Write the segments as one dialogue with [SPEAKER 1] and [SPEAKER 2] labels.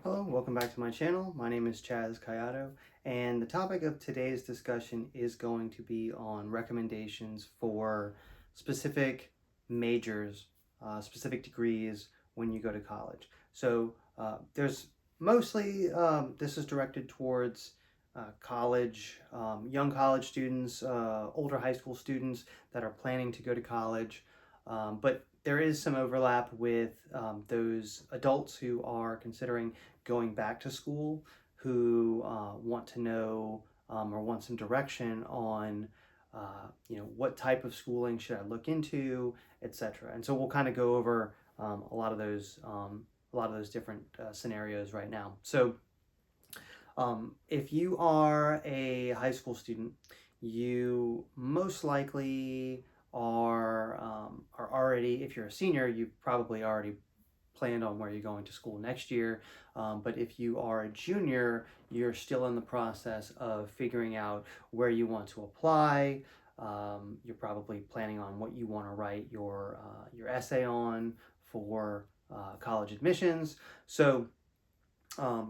[SPEAKER 1] Hello, welcome back to my channel. My name is Chaz Kayato, and the topic of today's discussion is going to be on recommendations for specific majors, specific degrees when you go to college. There's mostly, this is directed towards college, young college students, older high school students that are planning to go to college. But there is some overlap with those adults who are considering going back to school, who want to know or want some direction on what type of schooling should I look into, etc. And so we'll kind of go over a lot of those different scenarios right now. If you are a high school student, you most likely are already, if you're a senior, you've probably already planned on where you're going to school next year. But if you are a junior, you're still in the process of figuring out where you want to apply. You're probably planning on what you want to write your essay on for college admissions.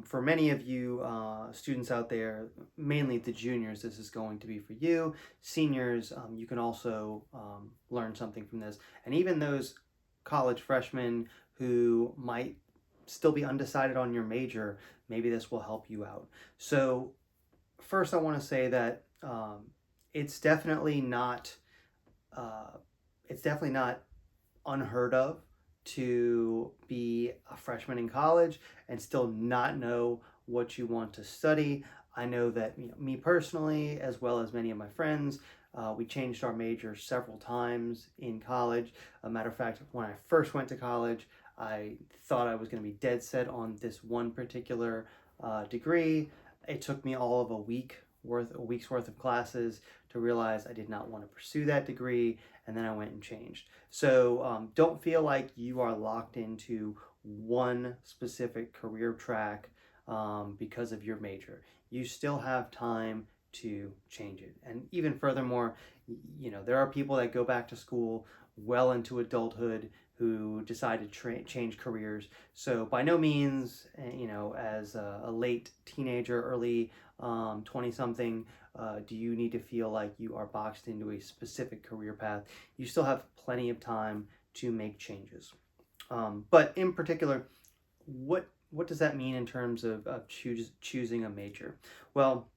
[SPEAKER 1] For many of you students out there, mainly the juniors, this is going to be for you. Seniors, you can also learn something from this. And even those college freshmen who might still be undecided on your major, maybe this will help you out. So first I want to say that it's definitely not unheard of to be a freshman in college and still not know what you want to study. I know that me personally, as well as many of my friends, we changed our major several times in college. A matter of fact, when I first went to college, I thought I was going to be dead set on this one particular degree. It took me all of a week's worth of classes to realize I did not want to pursue that degree, and then I went and changed. So don't feel like you are locked into one specific career track because of your major. You still have time to change it. And even furthermore, there are people that go back to school well into adulthood who decide to change careers. So by no means, as a late teenager, early 20-something, do you need to feel like you are boxed into a specific career path. You still have plenty of time to make changes. But in particular, what does that mean in terms of choosing a major? Well,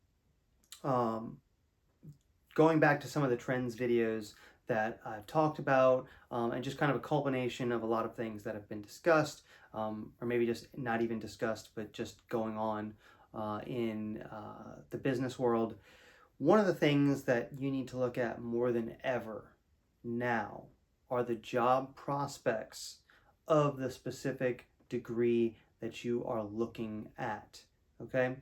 [SPEAKER 1] going back to some of the trends videos that I've talked about, and just kind of a culmination of a lot of things that have been discussed, or maybe just not even discussed, but just going on in the business world. One of the things that you need to look at more than ever now are the job prospects of the specific degree that you are looking at. Okay,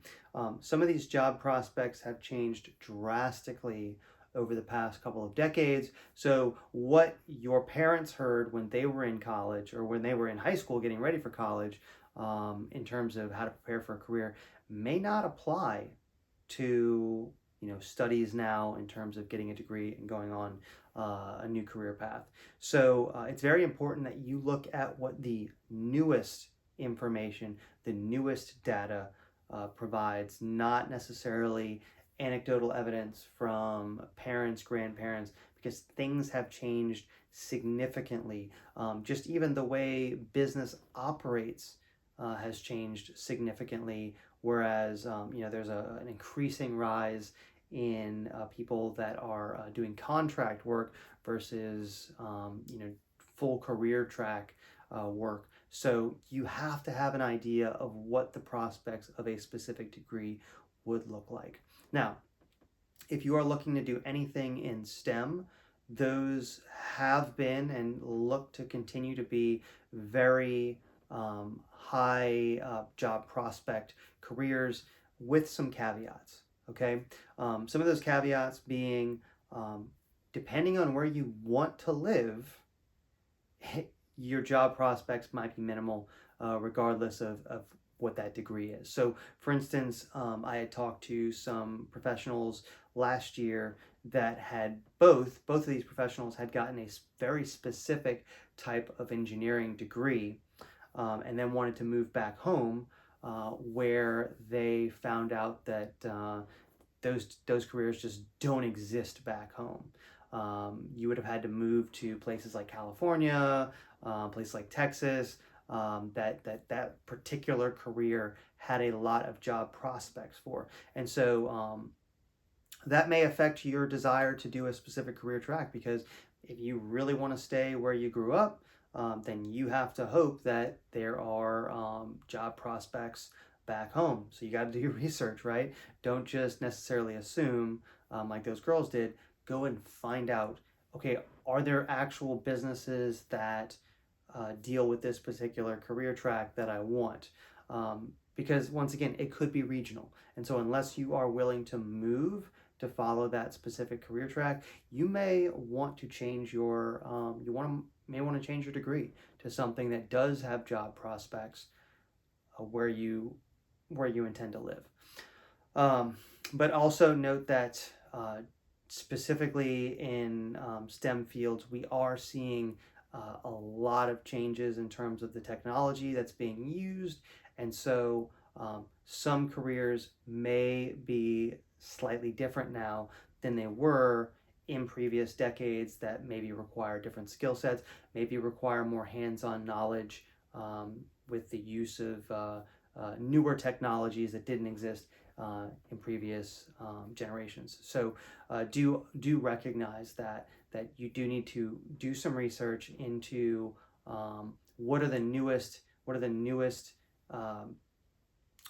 [SPEAKER 1] some of these job prospects have changed drastically over the past couple of decades. So what your parents heard when they were in college or when they were in high school getting ready for college, in terms of how to prepare for a career, may not apply to studies now in terms of getting a degree and going on a new career path. So it's very important that you look at what the newest information, the newest data provides, not necessarily anecdotal evidence from parents, grandparents, because things have changed significantly. Just even the way business operates has changed significantly, whereas there's an increasing rise in people that are doing contract work versus full career track work. So you have to have an idea of what the prospects of a specific degree would look like. Now, if you are looking to do anything in STEM, those have been and look to continue to be very high job prospect careers, with some caveats. Okay, some of those caveats being, depending on where you want to live, your job prospects might be minimal, regardless of what that degree is. So for instance, I had talked to some professionals last year that had both of these professionals had gotten a very specific type of engineering degree, and then wanted to move back home where they found out that those careers just don't exist back home. You would have had to move to places like California, places like Texas. That particular career had a lot of job prospects for, and so that may affect your desire to do a specific career track, because if you really want to stay where you grew up, then you have to hope that there are job prospects back home. So you got to do your research, right? Don't just necessarily assume, like those girls did. Go and find out, okay, are there actual businesses that deal with this particular career track that I want? Because once again, it could be regional. And so unless you are willing to move to follow that specific career track, you may want to change your may want to change your degree to something that does have job prospects where you intend to live. But also note that specifically in STEM fields, we are seeing a lot of changes in terms of the technology that's being used, and so some careers may be slightly different now than they were in previous decades, that maybe require different skill sets, maybe require more hands-on knowledge with the use of newer technologies that didn't exist in previous generations. So do recognize that you do need to do some research into what are the newest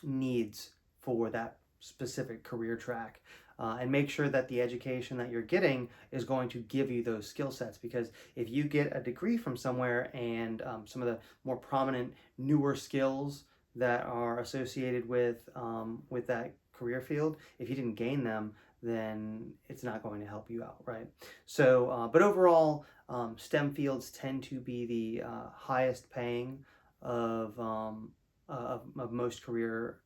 [SPEAKER 1] needs for that specific career track, and make sure that the education that you're getting is going to give you those skill sets. Because if you get a degree from somewhere and some of the more prominent newer skills that are associated with that career field, if you didn't gain them, then it's not going to help you out, right? So, but overall, STEM fields tend to be the highest paying of most career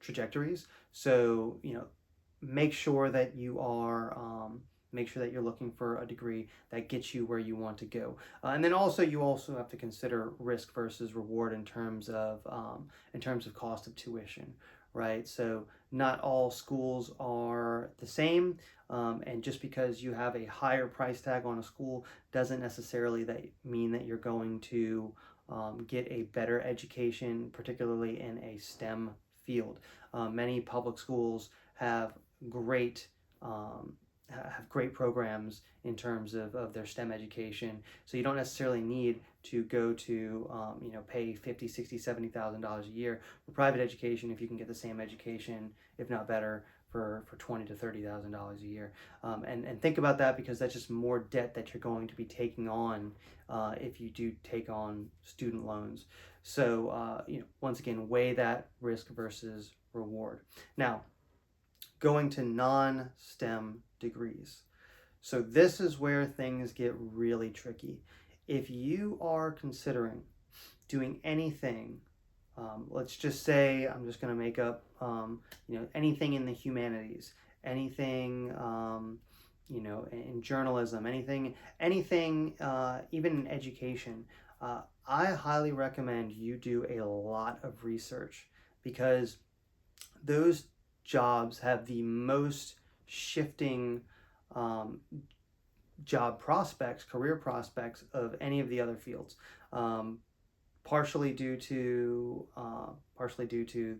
[SPEAKER 1] trajectories. So, make sure that you are make sure that you're looking for a degree that gets you where you want to go. And then also, you also have to consider risk versus reward in terms of cost of tuition, right? So not all schools are the same, and just because you have a higher price tag on a school doesn't necessarily mean that you're going to get a better education, particularly in a STEM field. Many public schools have great programs in terms of their STEM education. So you don't necessarily need to go to pay $50,000, $60,000, $70,000 a year for private education if you can get the same education, if not better, for $20,000 to $30,000 a year. And think about that, because that's just more debt that you're going to be taking on if you do take on student loans. So once again, weigh that risk versus reward. Now, going to non-STEM degrees. So this is where things get really tricky. If you are considering doing anything, let's just say, I'm just going to make up, anything in the humanities, anything, in journalism, anything, even in education, I highly recommend you do a lot of research, because those jobs have the most shifting job prospects, career prospects of any of the other fields. Partially due to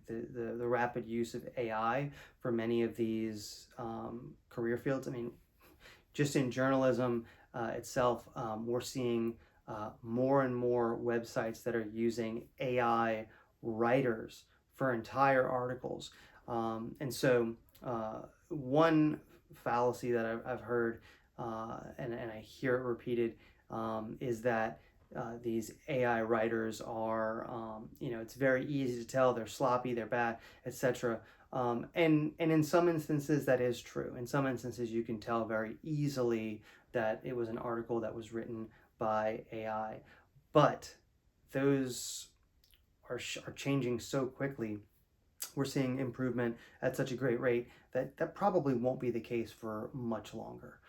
[SPEAKER 1] the rapid use of AI for many of these career fields. I mean, just in journalism itself, we're seeing more and more websites that are using AI writers for entire articles. And so one fallacy that I've heard, and I hear it repeated, is that these AI writers are, it's very easy to tell they're sloppy, they're bad, etc. And in some instances that is true. In some instances you can tell very easily that it was an article that was written by AI. But those are changing so quickly. We're seeing improvement at such a great rate that probably won't be the case for much longer.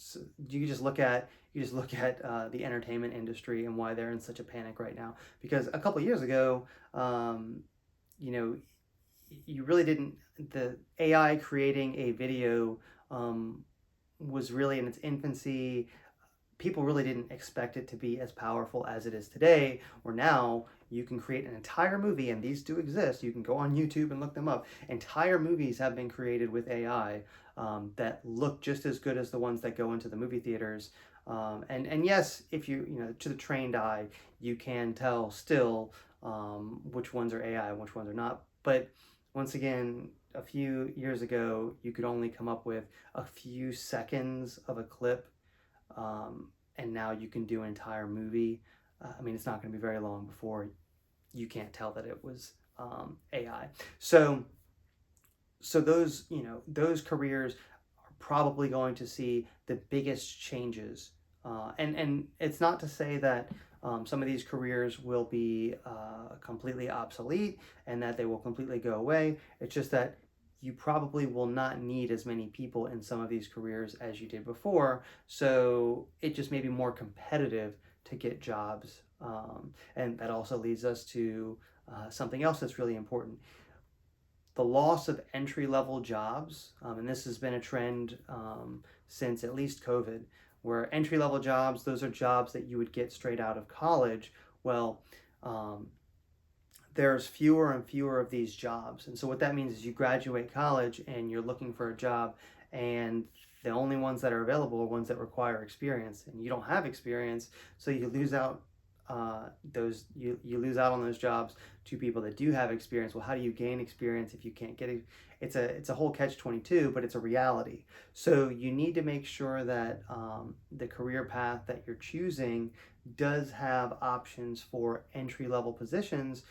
[SPEAKER 1] so you just look at the entertainment industry and why they're in such a panic right now. Because a couple years ago, you know, you really didn't. The AI creating a video was really in its infancy. People really didn't expect it to be as powerful as it is today, where now you can create an entire movie, and these do exist. You can go on YouTube and look them up. Entire movies have been created with AI that look just as good as the ones that go into the movie theaters. And yes, if to the trained eye, you can tell still which ones are AI and which ones are not. But once again, a few years ago, you could only come up with a few seconds of a clip, and now you can do an entire movie. I mean, it's not going to be very long before you can't tell that it was AI. So those careers are probably going to see the biggest changes. And it's not to say that some of these careers will be completely obsolete and that they will completely go away. It's just that you probably will not need as many people in some of these careers as you did before. So it just may be more competitive to get jobs. And that also leads us to something else that's really important. The loss of entry-level jobs, and this has been a trend since at least COVID, where entry-level jobs, those are jobs that you would get straight out of college. Well, there's fewer and fewer of these jobs. And so what that means is you graduate college and you're looking for a job, and the only ones that are available are ones that require experience, and you don't have experience, so you lose out you lose out on those jobs to people that do have experience. Well, how do you gain experience if you can't get it? It's a whole catch-22, but it's a reality. So you need to make sure that the career path that you're choosing does have options for entry-level positions,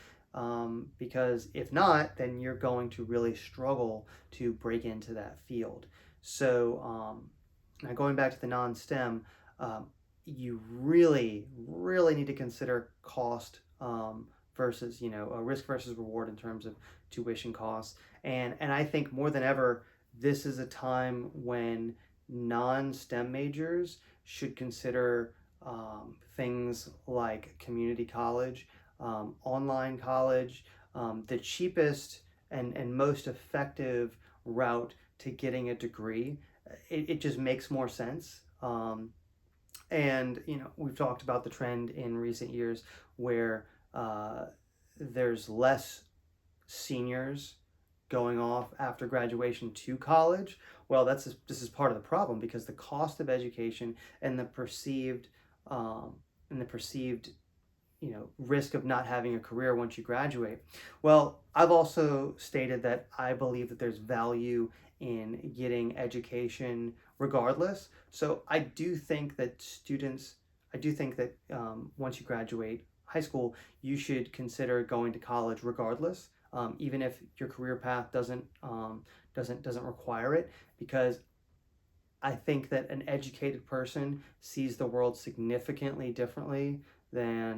[SPEAKER 1] because if not, then you're going to really struggle to break into that field. So now going back to the non-STEM, you really, really need to consider cost versus, a risk versus reward in terms of tuition costs. And I think more than ever, this is a time when non-STEM majors should consider things like community college, online college, the cheapest and most effective route to getting a degree. It just makes more sense. And we've talked about the trend in recent years where there's less seniors going off after graduation to college. Well, this is part of the problem, because the cost of education and the perceived risk of not having a career once you graduate. Well, I've also stated that I believe that there's value in getting education regardless. So I do think that once you graduate high school, you should consider going to college regardless, even if your career path doesn't require it, because I think that an educated person sees the world significantly different than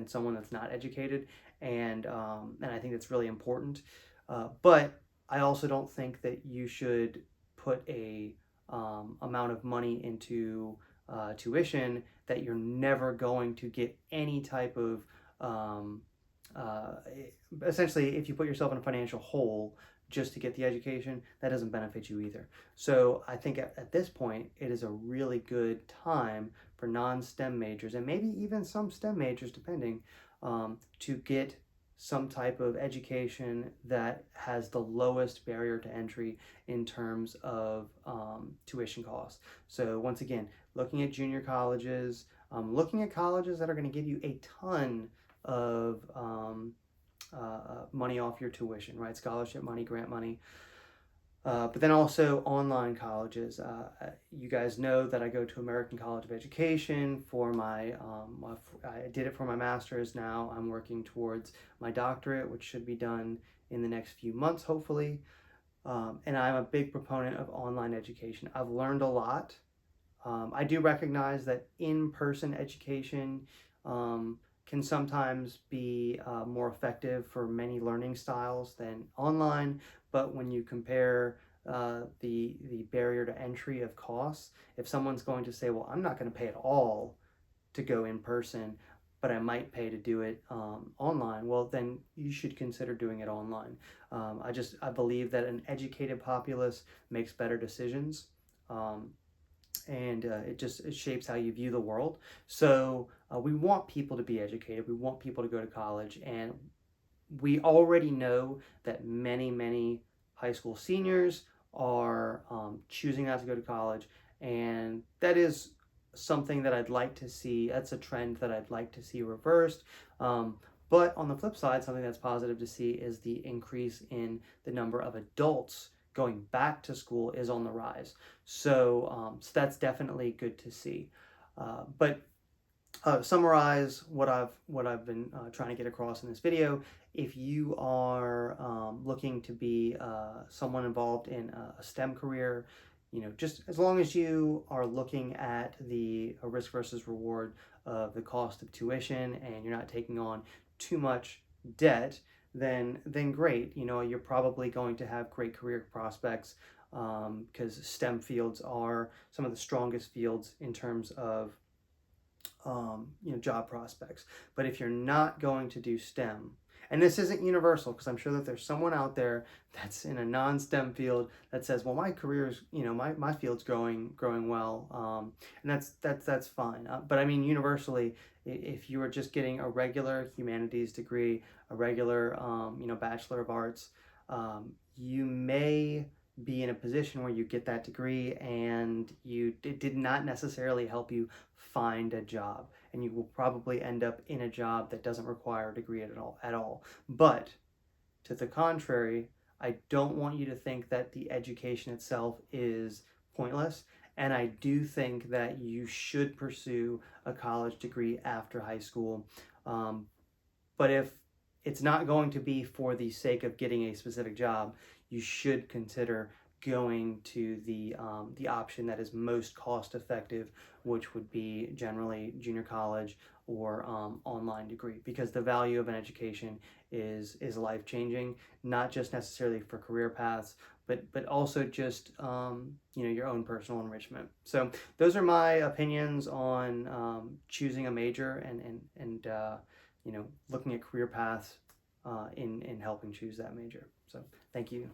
[SPEAKER 1] someone that's not educated, and I think that's really important. But I also don't think that you should put a amount of money into tuition that you're never going to get any type of essentially, if you put yourself in a financial hole just to get the education, that doesn't benefit you either. So I think at this point, it is a really good time for non-STEM majors, and maybe even some STEM majors, depending, to get some type of education that has the lowest barrier to entry in terms of tuition costs. So once again, looking at junior colleges, looking at colleges that are going to give you a ton of money off your tuition, right? Scholarship money, grant money. But then also online colleges. You guys know that I go to American College of Education for I did it for my master's. Now I'm working towards my doctorate, which should be done in the next few months, hopefully. And I'm a big proponent of online education. I've learned a lot. I do recognize that in-person education can sometimes be more effective for many learning styles than online. But when you compare the barrier to entry of costs. If someone's going to say, well, I'm not going to pay at all to go in person, but I might pay to do it online, well, then you should consider doing it online. I believe that an educated populace makes better decisions. And it shapes how you view the world. So we want people to be educated. We want people to go to college, and we already know that many high school seniors are choosing not to go to college, and that is something that I'd like to see. That's a trend that I'd like to see reversed. But on the flip side, something that's positive to see is the increase in the number of adults going back to school is on the rise. So that's definitely good to see. But summarize what I've been trying to get across in this video. If you are looking to be someone involved in a STEM career, just as long as you are looking at the risk versus reward of the cost of tuition and you're not taking on too much debt, then great. You're probably going to have great career prospects because STEM fields are some of the strongest fields in terms of job prospects. But if you're not going to do STEM, and this isn't universal, because I'm sure that there's someone out there that's in a non-STEM field that says, well, my career's, my field's growing well, and that's fine. But I mean, universally, if you are just getting a regular humanities degree, a regular, Bachelor of Arts, you may be in a position where you get that degree and it did not necessarily help you find a job, and you will probably end up in a job that doesn't require a degree at all. But to the contrary, I don't want you to think that the education itself is pointless, and I do think that you should pursue a college degree after high school. But if it's not going to be for the sake of getting a specific job, you should consider going to the option that is most cost effective, which would be generally junior college or online degree, because the value of an education is life changing, not just necessarily for career paths, but also just your own personal enrichment. So those are my opinions on choosing a major and looking at career paths in helping choose that major. So thank you.